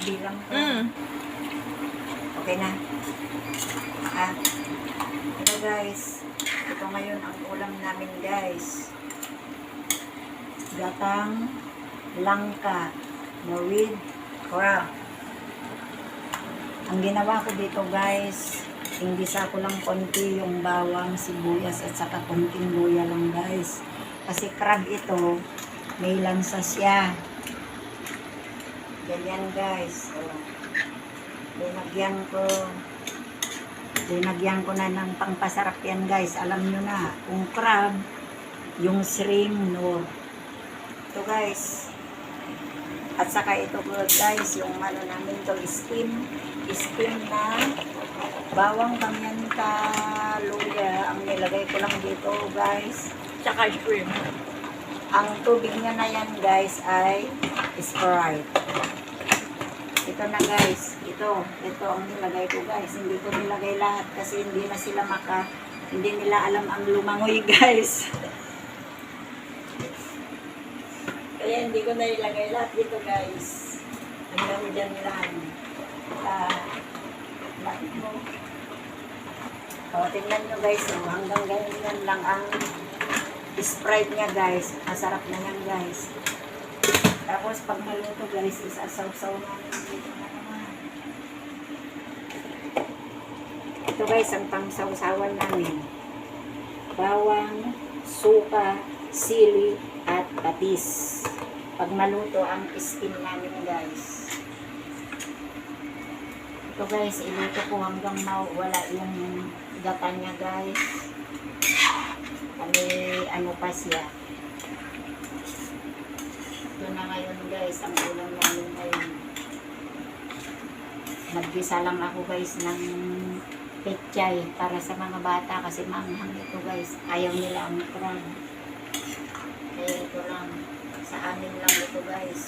magbilang ko. Okay na. Ito guys. Ito ngayon ang ulam namin guys. Gatang langka na with crab. Ang ginawa ko dito guys, inggisa ko lang konti yung bawang, sibuyas at saka konting luya lang guys. Kasi crab ito, may lansa siya. Ganyan guys. So, linagyan ko na ng pangpasarap yan guys. Alam nyo na, kung crab, yung shrimp, no. Ito guys. At saka ito guys, yung ano namin to, steam na bawang, pamyanta, luya. Ang nilagay ko lang dito guys. Tsaka shrimp. Ang tubig niya na yan guys ay Sprite. Ito na guys. Ito ang nilagay ko guys. Hindi ko nilagay lahat kasi hindi nila alam ang lumangoy guys. Kaya hindi ko na ilagay lahat dito guys. Hanggang dyan lang. Bakit mo? O, tingnan nyo guys. O, hanggang ganyan lang ang Sprite niya guys. Masarap na yan guys. Tapos pag naluto guys, isasaw-saw namin dito na naman. Ito guys, ang pang-sawsawan namin. Bawang, suka, sili, at patis. Pag maluto ang steam namin guys. Ito guys, iluto ko hanggang mawala yung gata niya guys. Kami ano pa siya. Ito na ngayon guys, ang ulam namin ngayon. Naggisa lang ako guys ng pechay para sa mga bata kasi manghang ito guys. Ayaw nila ang crab. Kaya ito lang. Sa amin lang ito guys.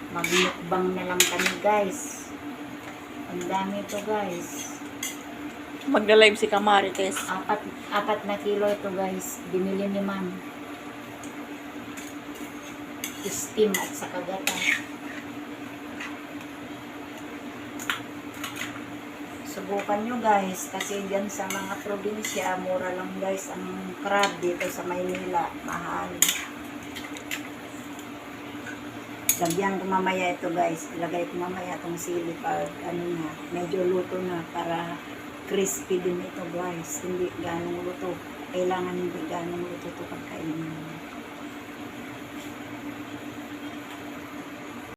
Maglukbang na lang kami guys. Ang dami ito guys. Magla-live si Kamarites. 4 na kilo ito guys. Binili ni ma'am. Steam at saka gata. Subukan nyo guys. Kasi dyan sa mga probinsya, mura lang guys ang crab dito sa Maynila. Mahal. Lagyan ko mamaya ito guys. Ilagay ko mamaya itong sili pag ano na, medyo luto na para crispy din ito guys. Hindi ganong luto. Kailangan hindi ganong luto ito pagkainin.